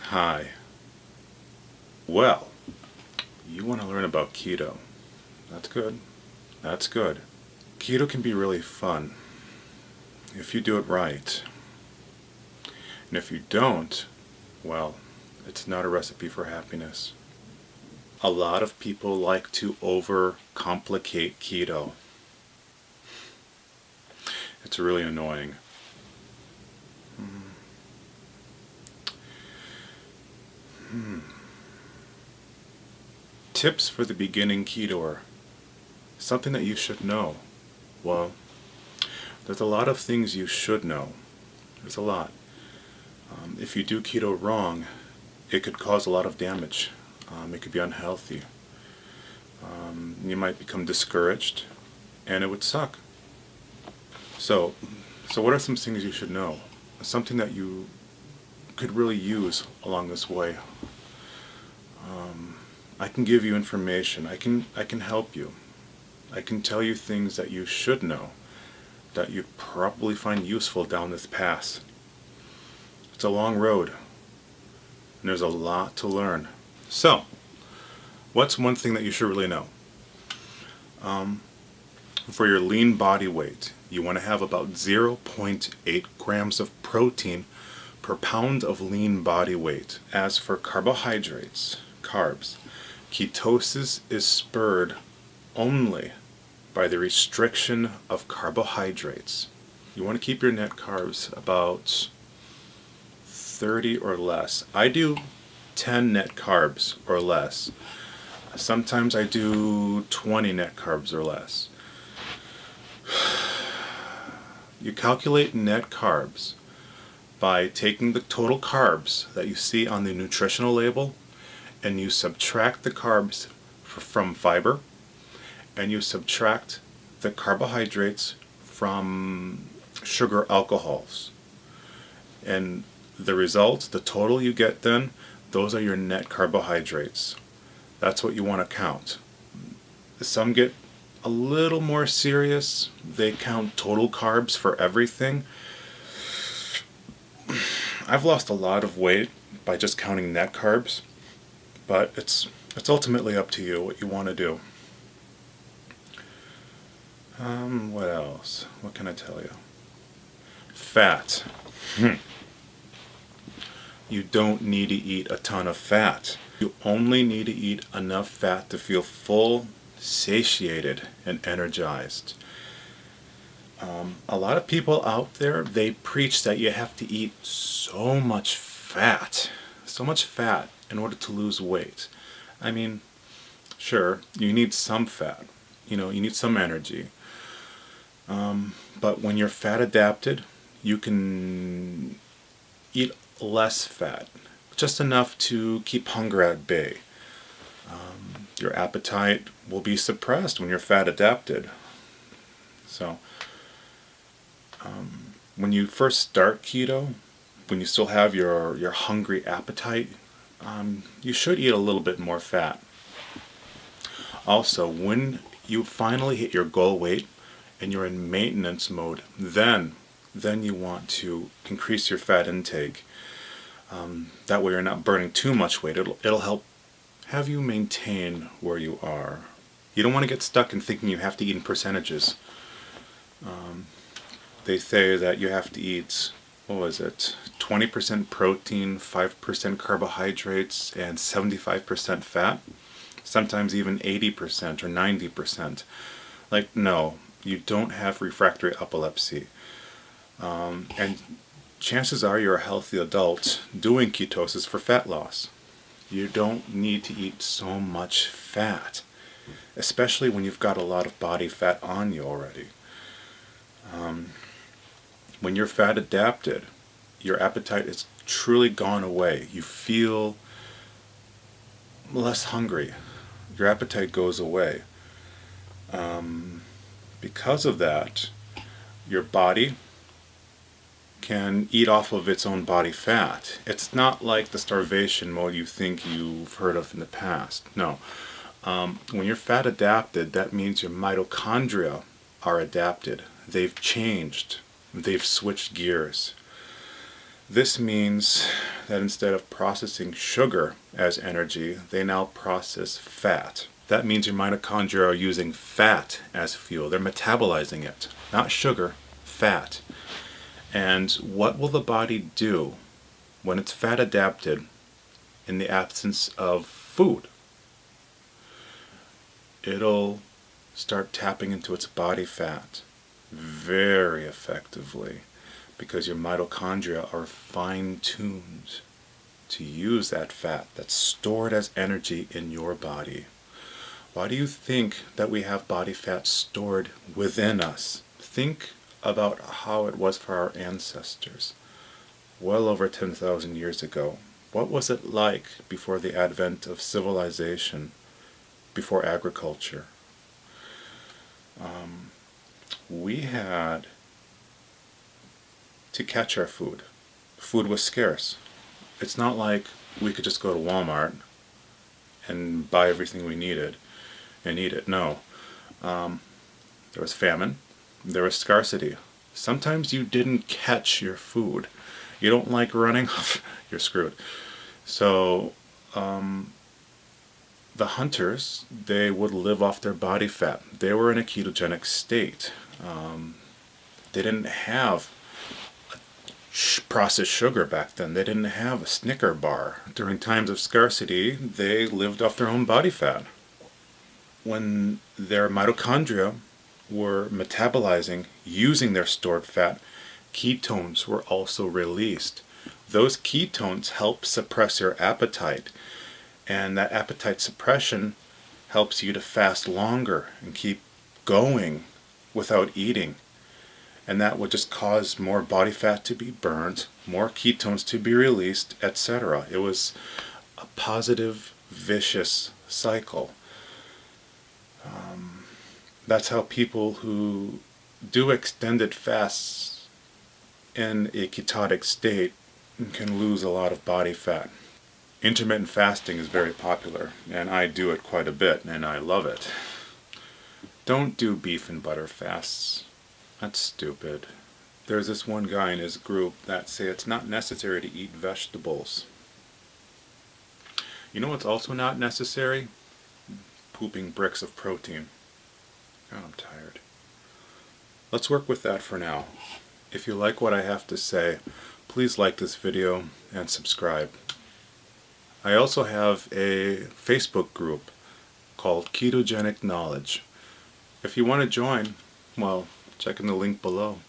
Hi. Well, you want to learn about keto. That's good. That's good. Keto can be really fun if you do it right. And if you don't, well, it's not a recipe for happiness. A lot of people like to overcomplicate keto. It's really annoying. Tips for the beginning ketoer. Something that you should know. Well, there's a lot of things you should know. There's a lot. If you do keto wrong, it could cause a lot of damage. It could be unhealthy. You might become discouraged, and it would suck. So what are some things you should know? Something that you could really use along this way. I can give you information. I can help you. I can tell you things that you should know, that you'd probably find useful down this path. It's a long road, and there's a lot to learn. So, what's one thing that you should really know? For your lean body weight, you want to have about 0.8 grams of protein per pound of lean body weight. As for carbohydrates, carbs, ketosis is spurred only by the restriction of carbohydrates. You want to keep your net carbs about 30 or less. I do 10 net carbs or less. Sometimes I do 20 net carbs or less. You calculate net carbs by taking the total carbs that you see on the nutritional label, and you subtract the carbs from fiber, and you subtract the carbohydrates from sugar alcohols. And the result, the total you get then, those are your net carbohydrates. That's what you want to count. Some get a little more serious. They count total carbs for everything. I've lost a lot of weight by just counting net carbs, but it's ultimately up to you what you want to do. What else? What can I tell you? Fat. You don't need to eat a ton of fat. You only need to eat enough fat to feel full, satiated, and energized. A lot of people out there, they preach that you have to eat so much fat in order to lose weight. I mean, sure, you need some fat, you need some energy. But when you're fat adapted, you can eat less fat, just enough to keep hunger at bay. Your appetite will be suppressed when you're fat adapted. So, when you first start keto, when you still have your hungry appetite, you should eat a little bit more fat. Also, when you finally hit your goal weight and you're in maintenance mode, then you want to increase your fat intake. That way you're not burning too much weight. It'll help have you maintain where you are. You don't want to get stuck in thinking you have to eat in percentages. They say that you have to eat, 20% protein, 5% carbohydrates, and 75% fat. Sometimes even 80% or 90%. Like, no, you don't have refractory epilepsy. And chances are you're a healthy adult doing ketosis for fat loss. You don't need to eat so much fat, especially when you've got a lot of body fat on you already. When you're fat adapted, your appetite is truly gone away. You feel less hungry. Your appetite goes away. Because of that, your body can eat off of its own body fat. It's not like the starvation mode you think you've heard of in the past. No. When you're fat adapted, that means your mitochondria are adapted. They've changed. They've switched gears. This means that instead of processing sugar as energy, they now process fat. That means your mitochondria are using fat as fuel. They're metabolizing it, not sugar, fat. And what will the body do when it's fat adapted in the absence of food? It'll start tapping into its body fat very effectively, because your mitochondria are fine-tuned to use that fat that's stored as energy in your body. Why do you think that we have body fat stored within us? Think about how it was for our ancestors well over 10,000 years ago. What was it like before the advent of civilization, before agriculture? We had to catch our food. Food was scarce. It's not like we could just go to Walmart and buy everything we needed and eat it. No. There was famine. There was scarcity. Sometimes you didn't catch your food. You don't like running, you're screwed. So the hunters, they would live off their body fat. They were in a ketogenic state. They didn't have processed sugar back then. They didn't have a Snicker bar. During times of scarcity, they lived off their own body fat. When their mitochondria were metabolizing, using their stored fat, ketones were also released. Those ketones help suppress your appetite, and that appetite suppression helps you to fast longer and keep going without eating. And that would just cause more body fat to be burned, more ketones to be released, etc. It was a positive, vicious cycle. That's how people who do extended fasts in a ketotic state can lose a lot of body fat. Intermittent fasting is very popular, and I do it quite a bit, and I love it. Don't do beef and butter fasts. That's stupid. There's this one guy in his group that say it's not necessary to eat vegetables. You know what's also not necessary? Pooping bricks of protein. God, I'm tired. Let's work with that for now. If you like what I have to say, please like this video and subscribe. I also have a Facebook group called Ketogenic Knowledge. If you want to join, well, check in the link below.